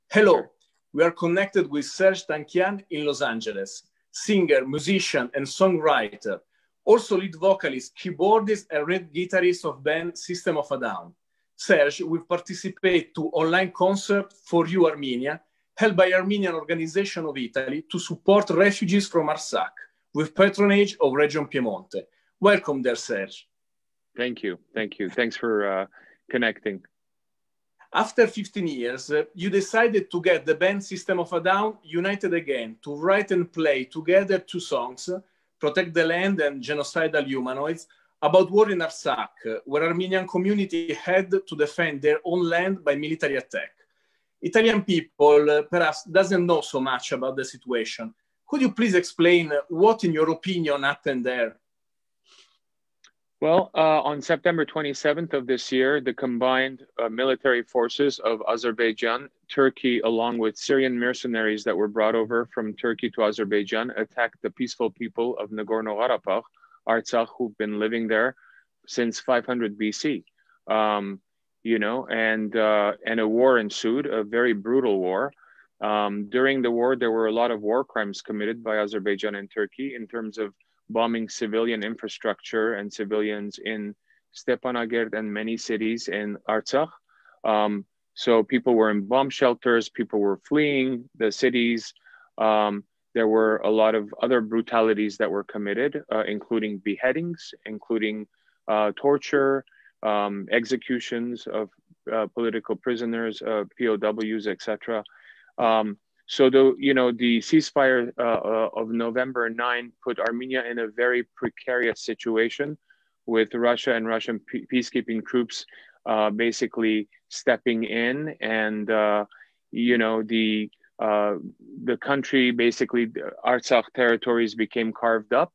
Hello, we are connected with Serge Tankian in Los Angeles, singer, musician, and songwriter, also lead vocalist, keyboardist, and lead guitarist of band System of a Down. Serge will participate to online concert for you Armenia, held by Armenian Organization of Italy to support refugees from Artsakh, with patronage of Region Piemonte. Welcome there, Serge. Thank you. Thank you. Thanks for connecting. After 15 years, you decided to get the band System of a Down united again to write and play together two songs, Protect the Land and Genocidal Humanoids, about war in Artsakh, where Armenian community had to defend their own land by military attack. Italian people perhaps doesn't know so much about the situation. Could you please explain what, in your opinion, happened there? Well, on September 27th of this year, the combined military forces of Azerbaijan, Turkey, along with Syrian mercenaries that were brought over from Turkey to Azerbaijan, attacked the peaceful people of Nagorno-Karabakh, Artsakh, who've been living there since 500 BC. You know, and a war ensued, a very brutal war. During the war, there were a lot of war crimes committed by Azerbaijan and Turkey in terms of bombing civilian infrastructure and civilians in Stepanakert and many cities in Artsakh. So people were in bomb shelters, people were fleeing the cities. There were a lot of other brutalities that were committed, including beheadings, including torture, executions of political prisoners, POWs, etc. So the ceasefire of November 9 put Armenia in a very precarious situation, with Russia and Russian peacekeeping troops basically stepping in, and the country, basically Artsakh territories became carved up,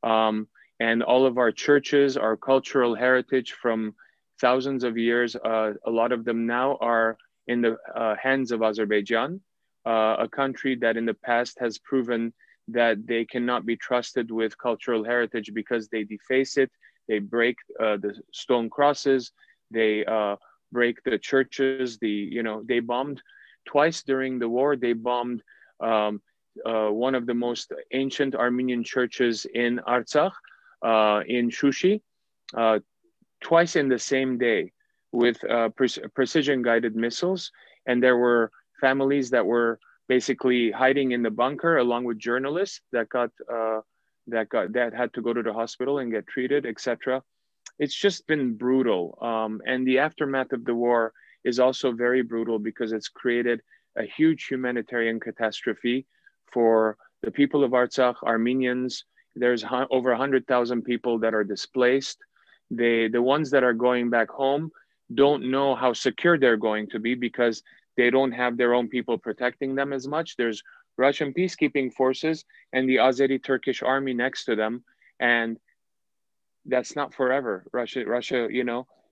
and all of our churches, our cultural heritage from thousands of years, a lot of them now are in the hands of Azerbaijan. A country that in the past has proven that they cannot be trusted with cultural heritage because they deface it, they break the stone crosses, they break the churches, they bombed twice during the war. They bombed one of the most ancient Armenian churches in Artsakh, in Shushi, twice in the same day with precision-guided missiles, and there were families that were basically hiding in the bunker, along with journalists that had to go to the hospital and get treated, etc. It's just been brutal, and the aftermath of the war is also very brutal because it's created a huge humanitarian catastrophe for the people of Artsakh, Armenians. There's over 100,000 people that are displaced. The ones that are going back home don't know how secure they're going to be because they don't have their own people protecting them as much. There's Russian peacekeeping forces and the Azeri-Turkish army next to them. And that's not forever. Russia,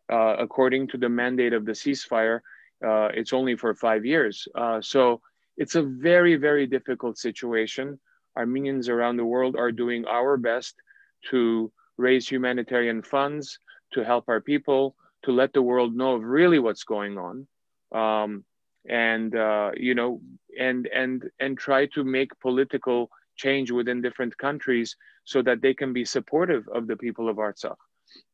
according to the mandate of the ceasefire, it's only for 5 years. So it's a very, very difficult situation. Armenians around the world are doing our best to raise humanitarian funds, to help our people, to let the world know of really what's going on. And try to make political change within different countries so that they can be supportive of the people of Artsakh.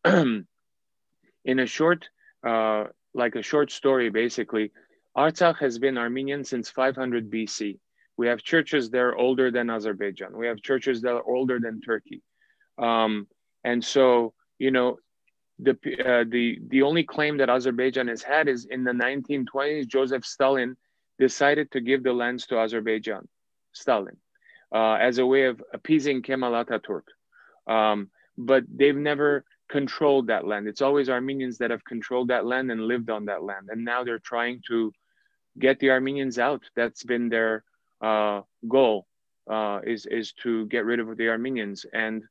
In a short, like a short story, basically, Artsakh has been Armenian since 500 BC. We have churches there older than Azerbaijan. We have churches that are older than Turkey. And so, the only claim that Azerbaijan has had is in the 1920s, Joseph Stalin decided to give the lands to Azerbaijan, Stalin, as a way of appeasing Kemal Atatürk. But they've never controlled that land. It's always Armenians that have controlled that land and lived on that land. And now they're trying to get the Armenians out. That's been their goal, is to get rid of the Armenians. And,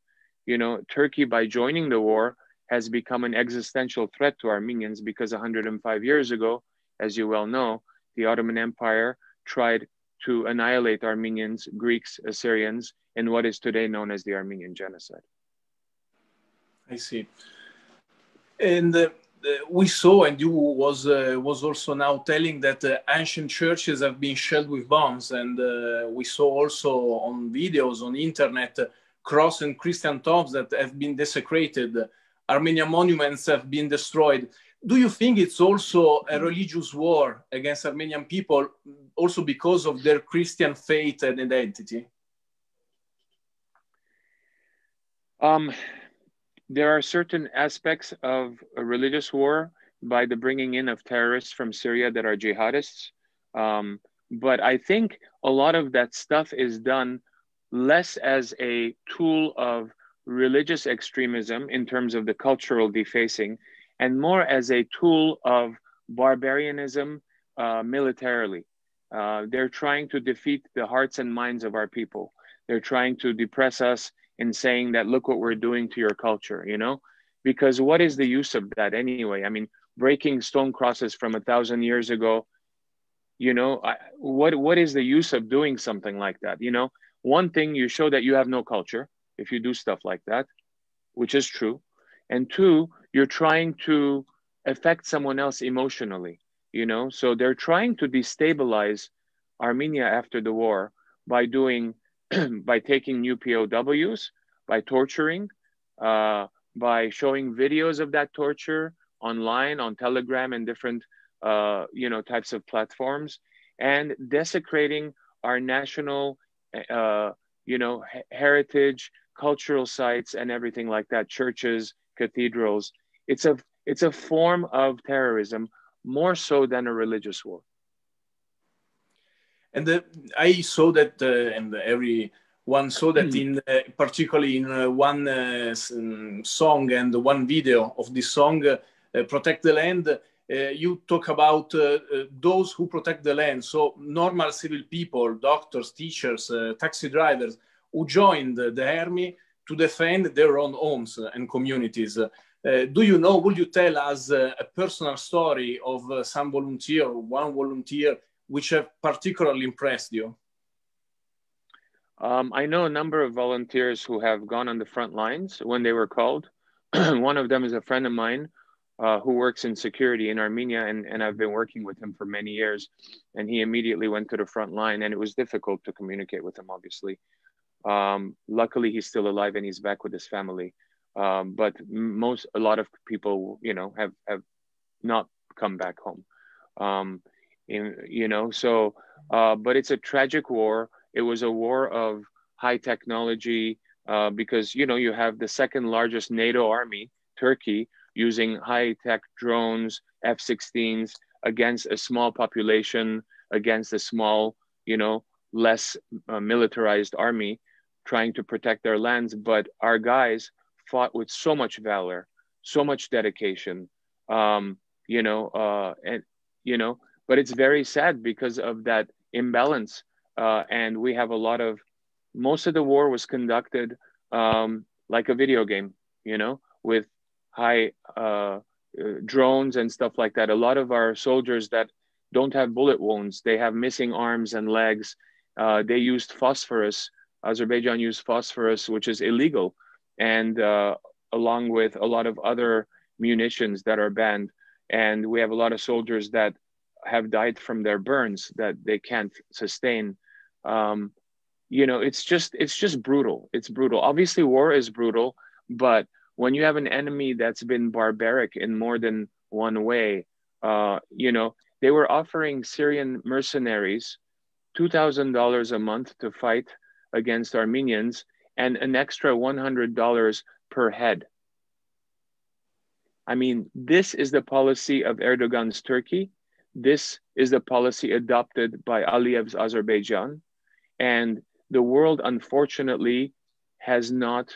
Turkey, by joining the war, has become an existential threat to Armenians because 105 years ago, as you well know, the Ottoman Empire tried to annihilate Armenians, Greeks, Assyrians, in what is today known as the Armenian Genocide. I see. And we saw, and you was also now telling that ancient churches have been shelled with bombs, and we saw also on videos on internet cross and Christian tombs that have been desecrated. Armenian monuments have been destroyed. Do you think it's also a religious war against Armenian people, also because of their Christian faith and identity? There are certain aspects of a religious war by the bringing in of terrorists from Syria that are jihadists. But I think a lot of that stuff is done less as a tool of religious extremism in terms of the cultural defacing, and more as a tool of barbarianism militarily. They're trying to defeat the hearts and minds of our people. They're trying to depress us in saying that, look what we're doing to your culture, you know? Because what is the use of that anyway? I mean, breaking stone crosses from 1,000 years ago, you know, what is the use of doing something like that? You know, one thing, you show that you have no culture if you do stuff like that, which is true. And two, you're trying to affect someone else emotionally, you know? So they're trying to destabilize Armenia after the war by doing, by taking new POWs, by torturing, by showing videos of that torture online, on Telegram and different, you know, types of platforms, and desecrating our national, you know, heritage, cultural sites, and everything like that, churches, cathedrals. It's a form of terrorism, more so than a religious war. And I saw that, and everyone saw that, in particularly in one song and one video of this song, Protect the Land, you talk about those who protect the land, so normal civil people, doctors, teachers, taxi drivers, who joined the army to defend their own homes and communities. Do you know, would you tell us a personal story of some volunteer, one volunteer, which have particularly impressed you? I know a number of volunteers who have gone on the front lines when they were called. One of them is a friend of mine who works in security in Armenia, and I've been working with him for many years. And he immediately went to the front line, and it was difficult to communicate with him, obviously. Luckily, he's still alive and he's back with his family. But a lot of people, you know, have not come back home. You know, so, but it's a tragic war. It was a war of high technology because, you know, you have the second largest NATO army, Turkey, using high-tech drones, F-16s, against a small population, against a small, you know, less militarized army, trying to protect their lands. But our guys fought with so much valor, so much dedication, you know, and, you know, but it's very sad because of that imbalance. And we have a lot of, most of the war was conducted like a video game, you know, with high drones and stuff like that. A lot of our soldiers that don't have bullet wounds, they have missing arms and legs. They used phosphorus. Azerbaijan used phosphorus, which is illegal, and along with a lot of other munitions that are banned. And we have a lot of soldiers that have died from their burns that they can't sustain. You know, it's just brutal. It's brutal. Obviously, war is brutal, but when you have an enemy that's been barbaric in more than one way, you know, they were offering Syrian mercenaries $2,000 a month to fight against Armenians, and an extra $100 per head. I mean, this is the policy of Erdogan's Turkey. This is the policy adopted by Aliyev's Azerbaijan. And the world, unfortunately, has not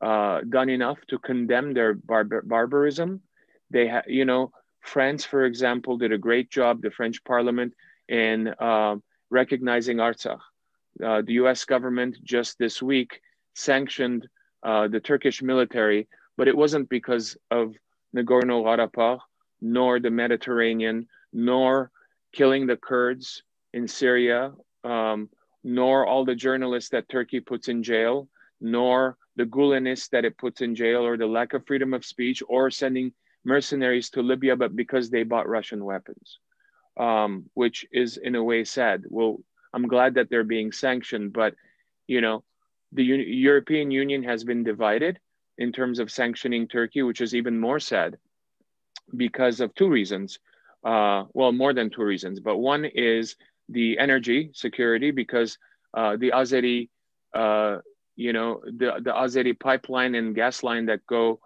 done enough to condemn their barbarism. They you know, France, for example, did a great job, the French parliament, in recognizing Artsakh. The US government just this week sanctioned the Turkish military, but it wasn't because of Nagorno-Karabakh, nor the Mediterranean, nor killing the Kurds in Syria, nor all the journalists that Turkey puts in jail, nor the Gulenists that it puts in jail, or the lack of freedom of speech, or sending mercenaries to Libya, but because they bought Russian weapons, which is in a way sad. Well, I'm glad that they're being sanctioned, but you know, the European Union has been divided in terms of sanctioning Turkey, which is even more sad because of two reasons. Well, more than two reasons, but one is the energy security, because the Azeri, the Azeri pipeline and gas line that go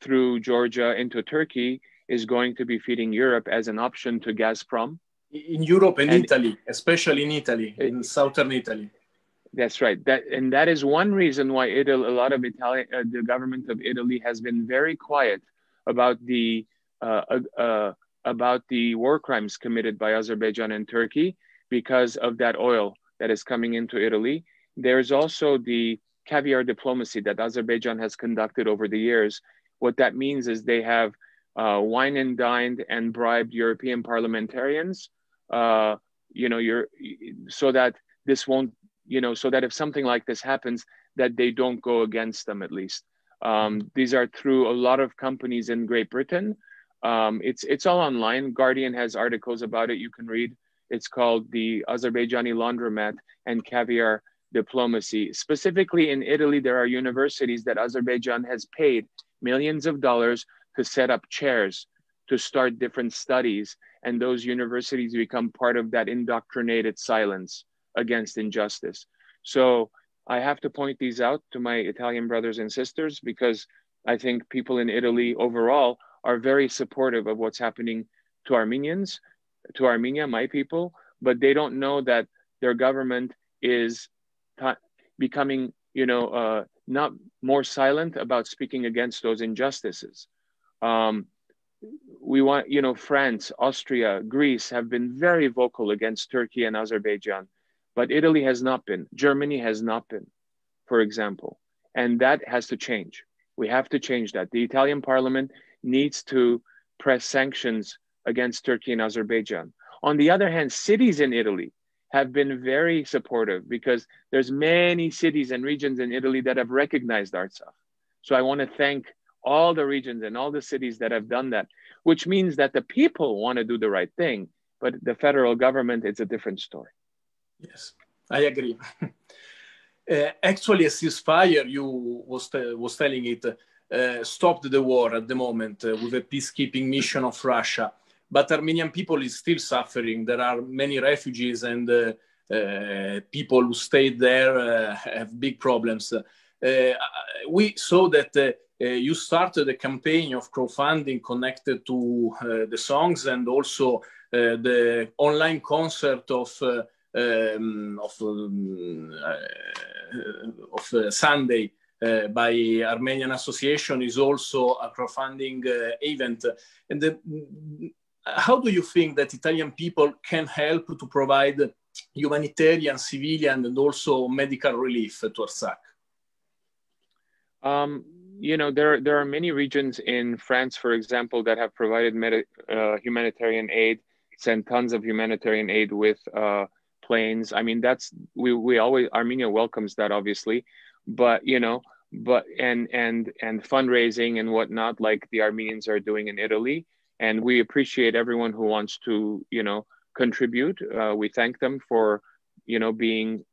through Georgia into Turkey is going to be feeding Europe as an option to Gazprom. In Europe and And Italy, especially in Italy, in southern Italy. That's right. That is one reason why Italy, a lot of the government of Italy has been very quiet about the war crimes committed by Azerbaijan and Turkey because of that oil that is coming into Italy. There's also the caviar diplomacy that Azerbaijan has conducted over the years. What that means is they have wine and dined and bribed European parliamentarians, so that this won't, so that if something like this happens, that they don't go against them at least. These are through a lot of companies in Great Britain. It's all online. Guardian has articles about it you can read. It's called the Azerbaijani Laundromat and Caviar Diplomacy. Specifically in Italy, there are universities that Azerbaijan has paid millions of dollars to set up chairs to start different studies. And those universities become part of that indoctrinated silence against injustice. So I have to point these out to my Italian brothers and sisters, because I think people in Italy overall are very supportive of what's happening to Armenians, to Armenia, my people, but they don't know that their government is becoming, not more silent about speaking against those injustices. We want, France, Austria, Greece have been very vocal against Turkey and Azerbaijan, but Italy has not been. Germany has not been, for example. And that has to change. We have to change that. The Italian parliament needs to press sanctions against Turkey and Azerbaijan. On the other hand, cities in Italy have been very supportive, because there's many cities and regions in Italy that have recognized Artsakh. So I want to thank all the regions and all the cities that have done that, which means that the people want to do the right thing, but the federal government, it's a different story. Yes, I agree. Actually, a ceasefire, you was telling it, stopped the war at the moment with a peacekeeping mission of Russia. But Armenian people is still suffering. There are many refugees, and people who stayed there have big problems. We saw that you started a campaign of crowdfunding connected to the songs, and also the online concert of Sunday by Armenian Association is also a crowdfunding event. And how do you think that Italian people can help to provide humanitarian, civilian, and also medical relief to Artsakh? There are many regions in France, for example, that have provided humanitarian aid, sent tons of humanitarian aid with planes. I mean, we always, Armenia welcomes that, obviously, but and fundraising and whatnot, like the Armenians are doing in Italy. And we appreciate everyone who wants to, contribute. We thank them for, being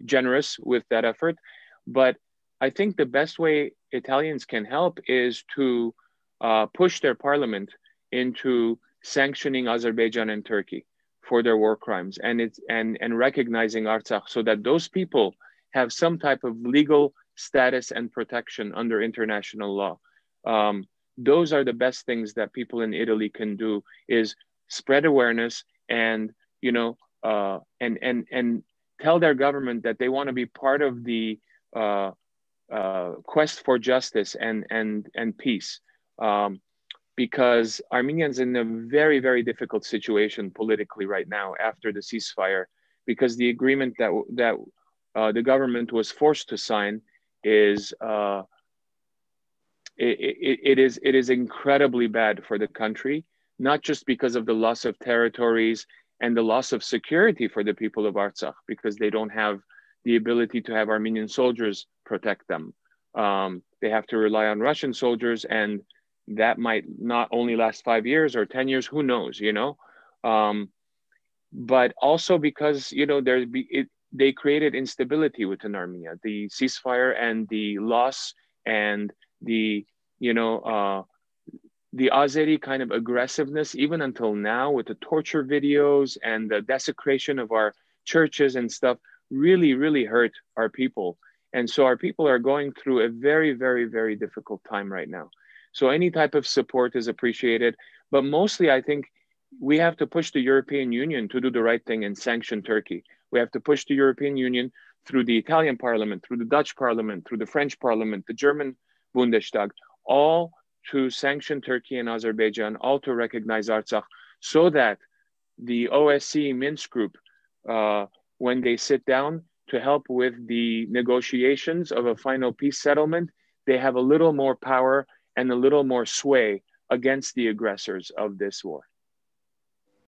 generous with that effort. But I think the best way Italians can help is to push their parliament into sanctioning Azerbaijan and Turkey for their war crimes, and recognizing Artsakh, so that those people have some type of legal status and protection under international law. Those are the best things that people in Italy can do, is spread awareness and and tell their government that they want to be part of the quest for justice and peace, because Armenians in a very, very difficult situation politically right now after the ceasefire, because the agreement that the government was forced to sign is it is incredibly bad for the country, not just because of the loss of territories and the loss of security for the people of Artsakh, because they don't have the ability to have Armenian soldiers protect them. They have to rely on Russian soldiers, and that might not only last 5 years or 10 years, who knows, you know? But also because, you know, they created instability within Armenia, the ceasefire and the loss and the, you know, the Azeri kind of aggressiveness, even until now, with the torture videos and the desecration of our churches and stuff, really, really hurt our people. And so our people are going through a very, very, very difficult time right now. So any type of support is appreciated. But mostly, I think we have to push the European Union to do the right thing and sanction Turkey. We have to push the European Union through the Italian parliament, through the Dutch parliament, through the French parliament, the German Bundestag, all to sanction Turkey and Azerbaijan, all to recognize Artsakh, so that the OSCE Minsk group, when they sit down to help with the negotiations of a final peace settlement, they have a little more power and a little more sway against the aggressors of this war.